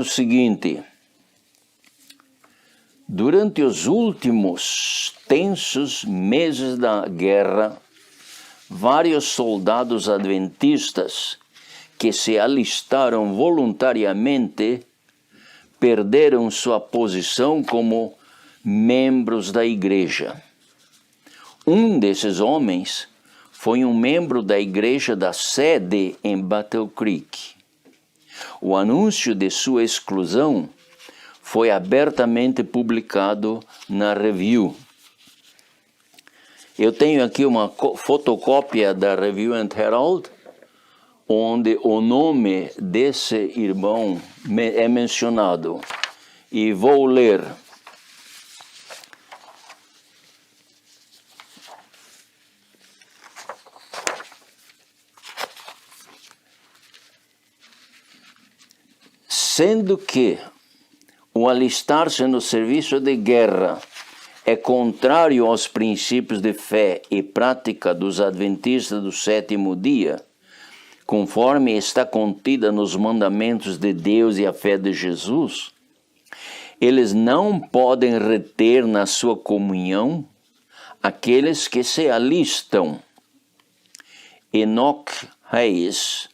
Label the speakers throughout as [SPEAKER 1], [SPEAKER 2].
[SPEAKER 1] o seguinte: durante os últimos tensos meses da guerra, vários soldados adventistas que se alistaram voluntariamente perderam sua posição como membros da igreja. Um desses homens foi um membro da igreja da sede em Battle Creek. O anúncio de sua exclusão foi abertamente publicado na Review. Eu tenho aqui uma fotocópia da Review and Herald, onde o nome desse irmão é mencionado. E vou ler. Sendo que o alistar-se no serviço de guerra é contrário aos princípios de fé e prática dos adventistas do sétimo dia, conforme está contida nos mandamentos de Deus e a fé de Jesus, eles não podem reter na sua comunhão aqueles que se alistam. Enoch Hayes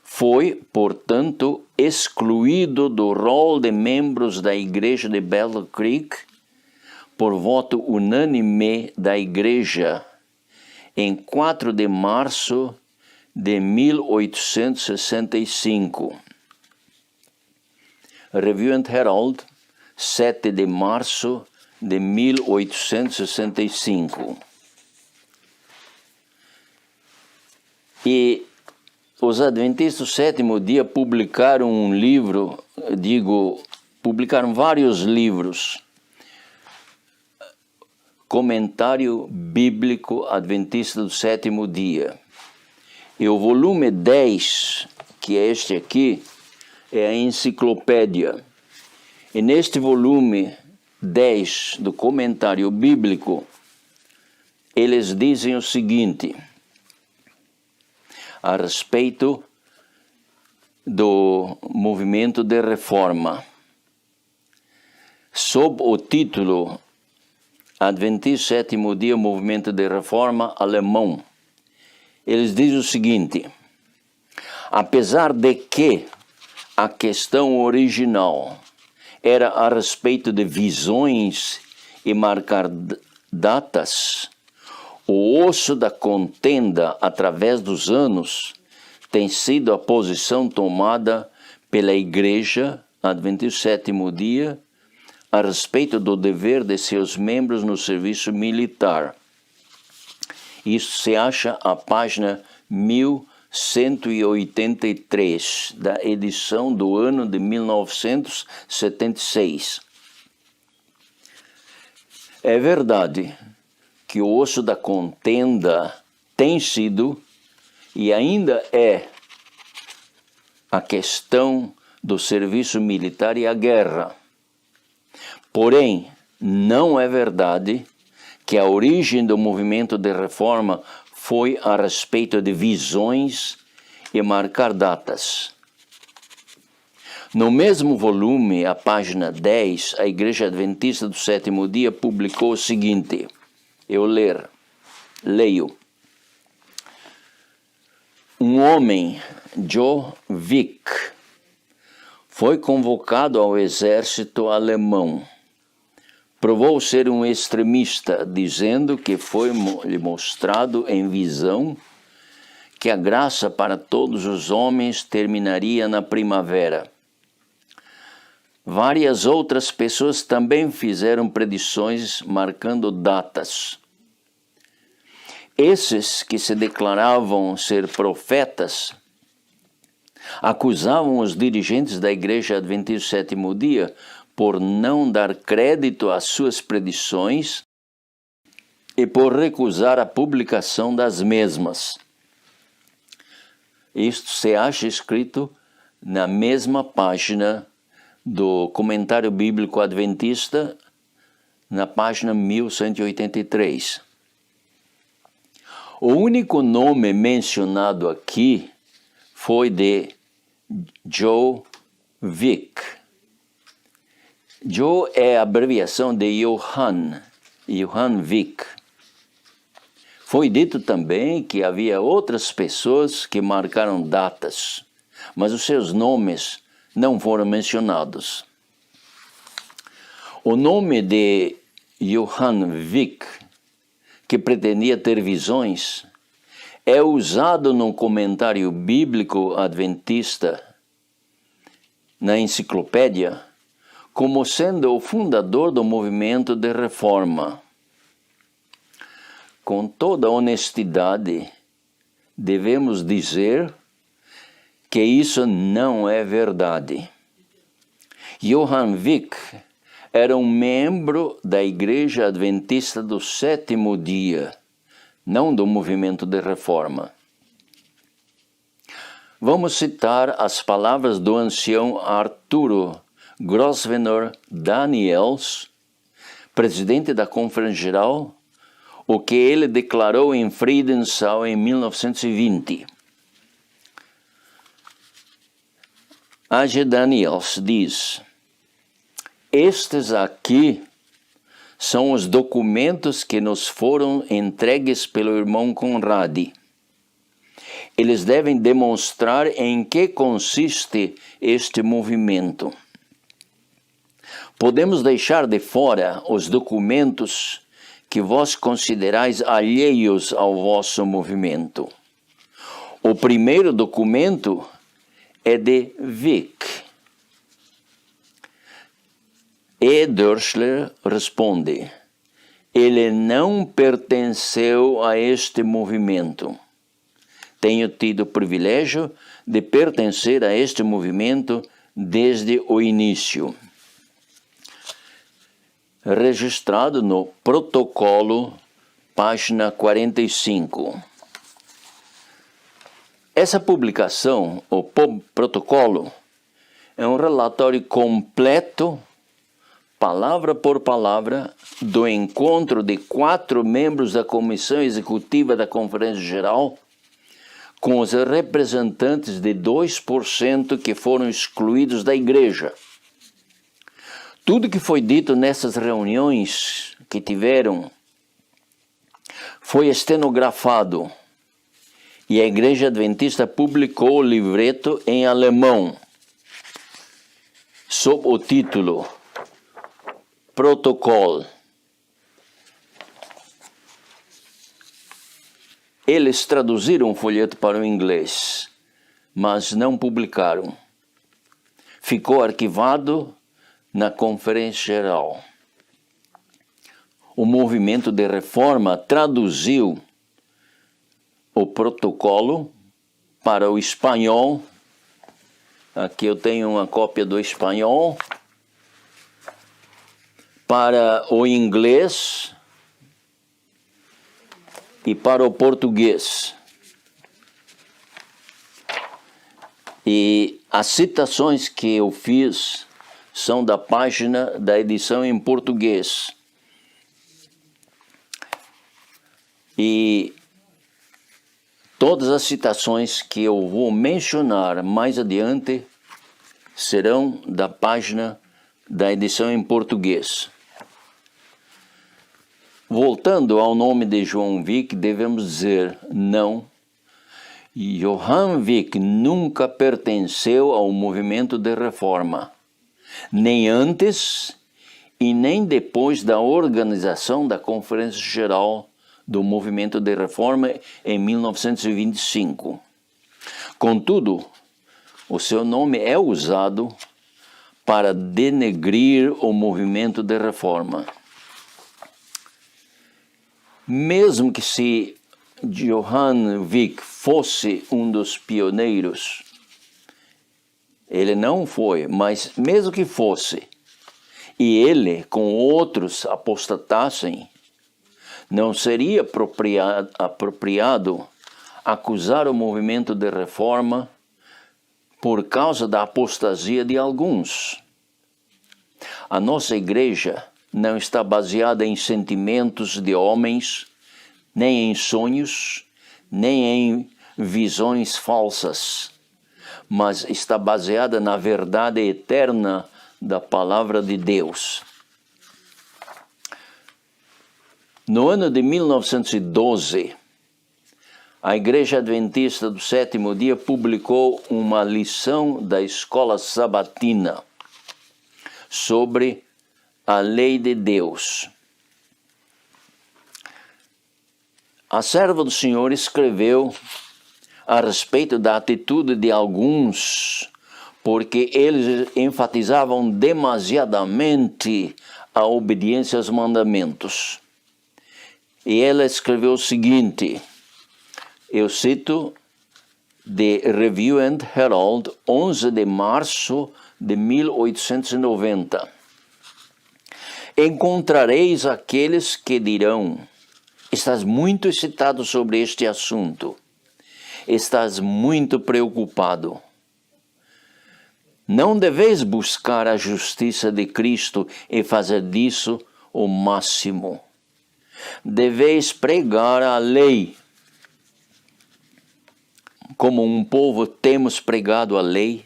[SPEAKER 1] foi, portanto, excluído do rol de membros da igreja de Battle Creek por voto unânime da igreja em 4 de março de 1865. Review and Herald, 7 de março de 1865. E os adventistas do sétimo dia publicaram um livro, publicaram vários livros. Comentário Bíblico Adventista do Sétimo Dia. E o volume 10, que é este aqui, é a enciclopédia. E neste volume 10 do Comentário Bíblico, eles dizem o seguinte a respeito do movimento de reforma. Sob o título Adventista Sétimo Dia, Movimento de Reforma Alemão, eles dizem o seguinte: apesar de que a questão original era a respeito de visões e marcar datas, o osso da contenda através dos anos tem sido a posição tomada pela Igreja Adventista Sétimo Dia a respeito do dever de seus membros no serviço militar. Isso se acha à página 1183 da edição do ano de 1976. É verdade que o osso da contenda tem sido e ainda é a questão do serviço militar e a guerra. Porém, não é verdade que a origem do movimento de reforma foi a respeito de visões e marcar datas. No mesmo volume, a página 10, a Igreja Adventista do Sétimo Dia publicou o seguinte, eu leio. Um homem, Joe Vick, foi convocado ao exército alemão. Provou ser um extremista, dizendo que foi-lhe mostrado em visão que a graça para todos os homens terminaria na primavera. Várias outras pessoas também fizeram predições marcando datas. Esses que se declaravam ser profetas acusavam os dirigentes da Igreja Adventista do Sétimo Dia por não dar crédito às suas predições e por recusar a publicação das mesmas. Isto se acha escrito na mesma página do Comentário Bíblico Adventista, na página 1183. O único nome mencionado aqui foi de Joe Vick. Jo é a abreviação de Johann Vik. Foi dito também que havia outras pessoas que marcaram datas, mas os seus nomes não foram mencionados. O nome de Johann Vik, que pretendia ter visões, é usado no comentário bíblico adventista, na enciclopédia, como sendo o fundador do movimento de reforma. Com toda honestidade, devemos dizer que isso não é verdade. Johann Vik era um membro da Igreja Adventista do Sétimo Dia, não do movimento de reforma. Vamos citar as palavras do ancião Arturo Grosvenor Daniels, presidente da Conferência Geral, o que ele declarou em Friedensau em 1920. A.G. Daniels diz: estes aqui são os documentos que nos foram entregues pelo irmão Conradi. Eles devem demonstrar em que consiste este movimento. Podemos deixar de fora os documentos que vós considerais alheios ao vosso movimento. O primeiro documento é de Vik. E. Dörschler responde: ele não pertenceu a este movimento. Tenho tido o privilégio de pertencer a este movimento desde o início. Registrado no protocolo, página 45. Essa publicação, o protocolo, é um relatório completo, palavra por palavra, do encontro de 4 membros da Comissão Executiva da Conferência Geral com os representantes de 2% que foram excluídos da Igreja. Tudo que foi dito nessas reuniões que tiveram foi estenografado e a Igreja Adventista publicou o livreto em alemão sob o título Protocol. Eles traduziram o folheto para o inglês, mas não publicaram. Ficou arquivado na Conferência Geral. O movimento de reforma traduziu o protocolo para o espanhol. Aqui eu tenho uma cópia do espanhol. Para o inglês e para o português. E as citações que eu fiz são da página da edição em português. E todas as citações que eu vou mencionar mais adiante serão da página da edição em português. Voltando ao nome de Johann Vik, devemos dizer não. Johann Vik nunca pertenceu ao movimento de reforma, nem antes e nem depois da organização da Conferência Geral do Movimento de Reforma em 1925. Contudo, o seu nome é usado para denegrir o movimento de reforma. Mesmo que se Johann Vik fosse um dos pioneiros, ele não foi, mas mesmo que fosse, e ele com outros apostatassem, não seria apropriado acusar o movimento de reforma por causa da apostasia de alguns. A nossa igreja não está baseada em sentimentos de homens, nem em sonhos, nem em visões falsas, mas está baseada na verdade eterna da palavra de Deus. No ano de 1912, a Igreja Adventista do Sétimo Dia publicou uma lição da Escola Sabatina sobre a lei de Deus. A serva do Senhor escreveu a respeito da atitude de alguns, porque eles enfatizavam demasiadamente a obediência aos mandamentos. E ela escreveu o seguinte, eu cito de Review and Herald, 11 de março de 1890. Encontrareis aqueles que dirão, estás muito excitado sobre este assunto, estás muito preocupado. Não deveis buscar a justiça de Cristo e fazer disso o máximo. Deveis pregar a lei. Como um povo temos pregado a lei,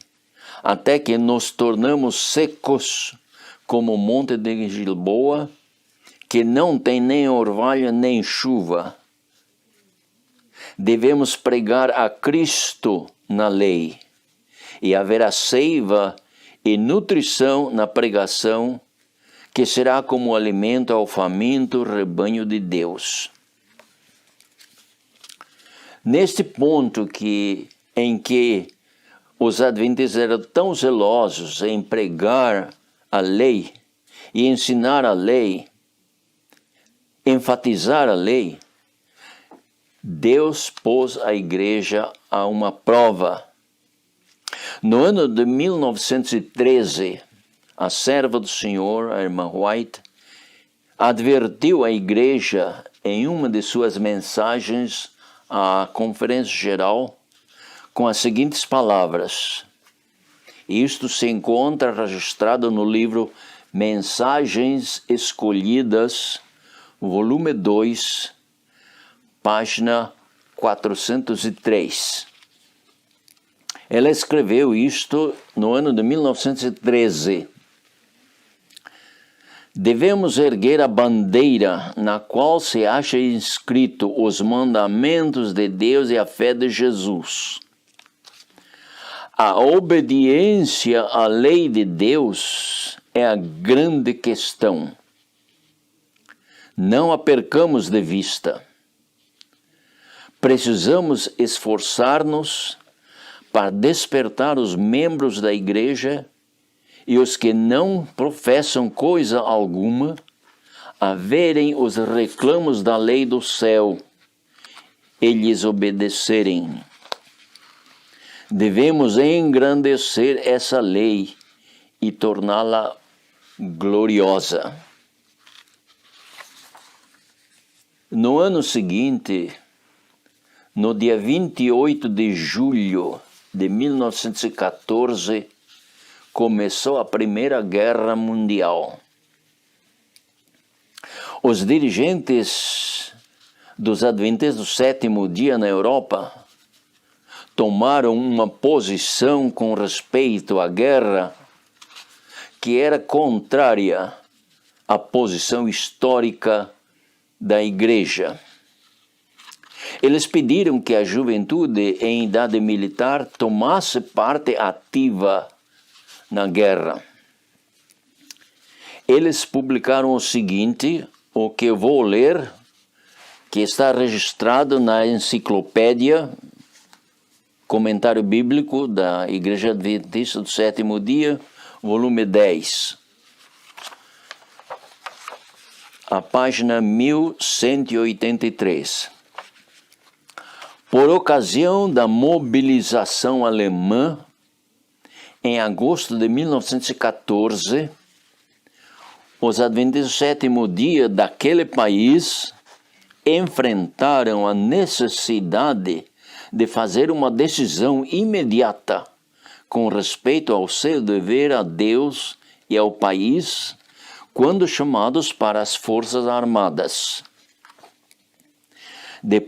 [SPEAKER 1] até que nos tornamos secos como o monte de Gilboa, que não tem nem orvalho nem chuva. Devemos pregar a Cristo na lei, e haverá seiva e nutrição na pregação, que será como alimento ao faminto rebanho de Deus. Neste ponto em que os adventistas eram tão zelosos em pregar a lei e ensinar a lei, enfatizar a lei, Deus pôs a igreja a uma prova. No ano de 1913, a serva do Senhor, a irmã White, advertiu a igreja em uma de suas mensagens à Conferência Geral com as seguintes palavras. Isto se encontra registrado no livro Mensagens Escolhidas, volume 2, página 403. Ela escreveu isto no ano de 1913. Devemos erguer a bandeira na qual se acha inscrito os mandamentos de Deus e a fé de Jesus. A obediência à lei de Deus é a grande questão. Não a percamos de vista. Precisamos esforçar-nos para despertar os membros da igreja e os que não professam coisa alguma a verem os reclamos da lei do céu e lhes obedecerem. Devemos engrandecer essa lei e torná-la gloriosa. No ano seguinte, no dia 28 de julho de 1914, começou a Primeira Guerra Mundial. Os dirigentes dos Adventistas do Sétimo Dia na Europa tomaram uma posição com respeito à guerra que era contrária à posição histórica da Igreja. Eles pediram que a juventude em idade militar tomasse parte ativa na guerra. Eles publicaram o seguinte, o que eu vou ler, que está registrado na enciclopédia, comentário bíblico da Igreja Adventista do Sétimo Dia, volume 10. A página 1183. Por ocasião da mobilização alemã, em agosto de 1914, os adventistas do sétimo dia daquele país enfrentaram a necessidade de fazer uma decisão imediata com respeito ao seu dever a Deus e ao país quando chamados para as forças armadas.